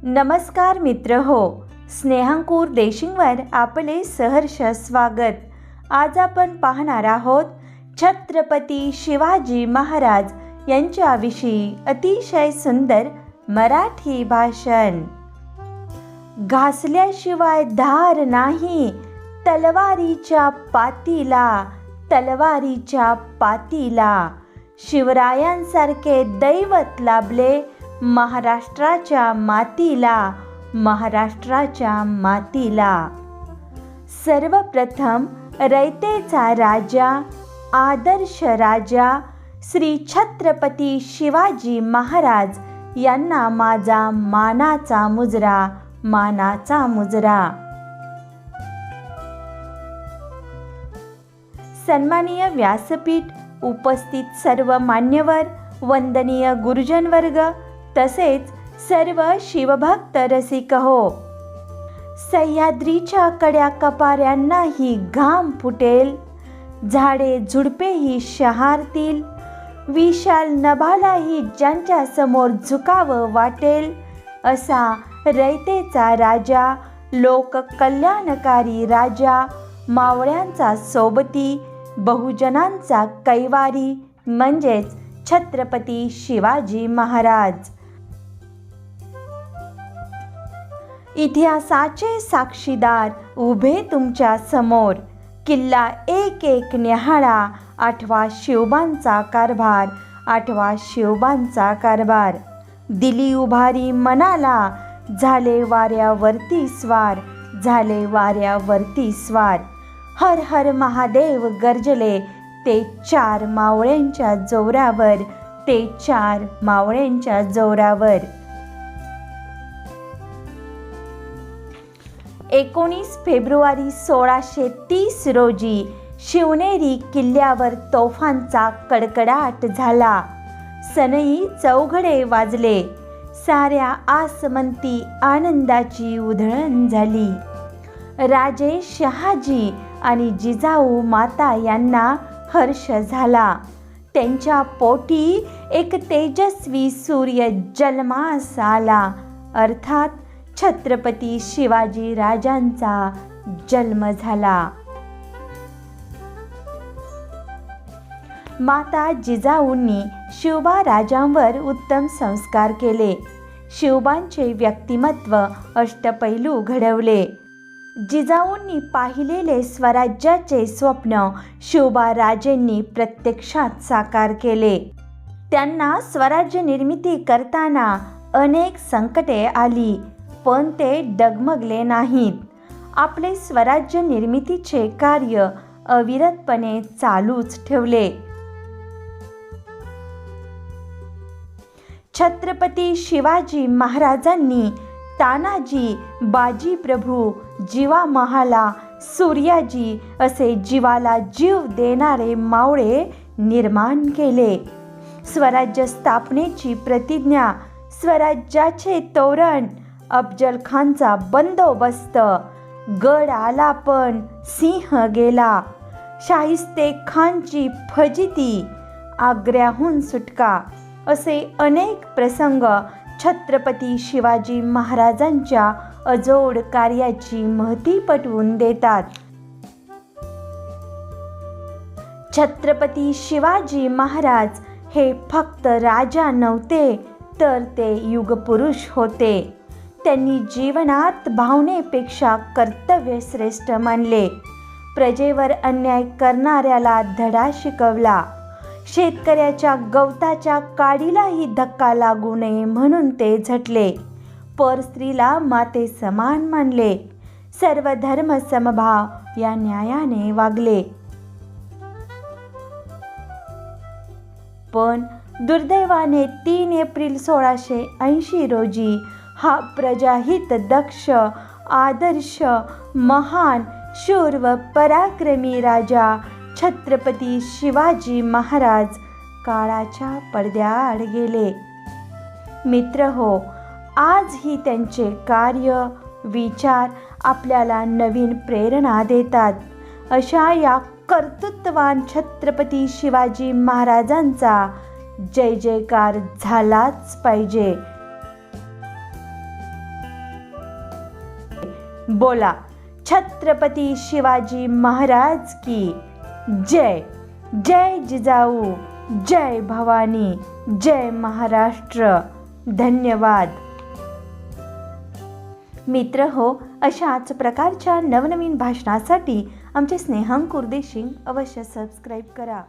नमस्कार मित्र हो, स्नेहांकुर देशिंगवर आपले सहर्ष स्वागत. आज आपण पाहणार आहोत छत्रपती शिवाजी महाराज यांच्याविषयी अतिशय सुंदर मराठी भाषण. घासल्याशिवाय धार नाही तलवारीच्या पातीला, तलवारीच्या पातीला. शिवरायांसारखे दैवत लाभले महाराष्ट्राच्या मातीला, महाराष्ट्राच्या मातीला. सर्वप्रथम रयतेचा राजा, आदर्श राजा श्री छत्रपती शिवाजी महाराज यांना माझा मानाचा मुजरा, मानाचा मुजरा. सन्माननीय व्यासपीठ, उपस्थित सर्व मान्यवर, वंदनीय गुरुजन वर्ग तसेच सर्व शिवभक्त रसिक हो. सह्याद्रीच्या कड्या कपाऱ्यांनाही घाम फुटेल, झाडे झुडपेही शहारतील, विशाल नभालाही ज्यांच्या समोर झुकावं वाटेल, असा रयतेचा राजा, लोककल्याणकारी राजा, मावळ्यांचा सोबती, बहुजनांचा कैवारी म्हणजेच छत्रपती शिवाजी महाराज. इतिहासाचे साक्षीदार उभे तुमच्या समोर, किल्ला एक एक न्याहाळा, आठवा शिवबांचा कारभार, आठवा शिवबांचा कारभार. दिली उभारी मनाला, झाले वाऱ्यावरती स्वार, झाले वाऱ्यावरती स्वार. हर हर महादेव गर्जले ते चार मावळ्यांच्या जोरावर, ते चार मावळ्यांच्या जोरावर. 19 फेब्रुवारी 1630 रोजी शिवनेरी किल्ल्यावर तोफांचा कडकडाट झाला. सनई चौघडे वाजले, साऱ्या आसमंती आनंदाची उधळण झाली. राजे शहाजी आणि जिजाऊ माता यांना हर्ष झाला. त्यांच्या पोटी एक तेजस्वी सूर्य जन्मास आला, अर्थात छत्रपती शिवाजी राजांचा जन्म झाला. माता जिजाऊंनी शिवबा राजांवर उत्तम संस्कार केले. शिवबांचे व्यक्तिमत्व अष्टपैलू घडवले. जिजाऊंनी पाहिलेले स्वराज्याचे स्वप्न शिवबा राजेंनी प्रत्यक्षात साकार केले. त्यांना स्वराज्य निर्मिती करताना अनेक संकटे आली, पण ते डगमगले नाहीत. आपले स्वराज्य निर्मितीचे कार्य अविरतपणे चालूच ठेवले. छत्रपती शिवाजी महाराजांनी तानाजी, बाजीप्रभू, जीवा महाला, सूर्याजी असे जीवाला जीव देणारे मावळे निर्माण केले. स्वराज्य स्थापनेची प्रतिज्ञा, स्वराज्याचे तोरण, अफजल खानचा बंदोबस्त, गड आला पण सिंह गेला, शाहिस्ते खानची फजिती, आग्र्याहून सुटका असे अनेक प्रसंग छत्रपती शिवाजी महाराजांच्या अजोड कार्याची महती पटवून देतात. छत्रपती शिवाजी महाराज हे फक्त राजा नव्हते, तर ते युगपुरुष होते. त्यांनी जीवनात भावनेपेक्षा कर्तव्य श्रेष्ठ मानले. प्रजेवर अन्याय करणाऱ्याला धडा शिकवला. शेतकऱ्याच्या गवताच्या काडीलाही धक्का लागू नये म्हणून ते झटले. परस्त्रीला माते समान मानले. सर्व धर्म समभाव या न्यायाने वागले. पण दुर्दैवाने 3 एप्रिल 1680 रोजी हा प्रजाहित दक्ष, आदर्श, महान, शूर व पराक्रमी राजा छत्रपती शिवाजी महाराज काळाच्या पडद्याआड गेले. मित्र हो, आजही त्यांचे कार्य, विचार आपल्याला नवीन प्रेरणा देतात. अशा या कर्तृत्ववान छत्रपती शिवाजी महाराजांचा जय जयकार झालाच पाहिजे. बोला छत्रपती शिवाजी महाराज की जय. जय जिजाऊ, जय भवानी, जय महाराष्ट्र. धन्यवाद. मित्र हो, अशाच प्रकारच्या नवनवीन भाषणासाठी आमचे स्नेहांकुर देशिंग अवश्य सबस्क्राईब करा.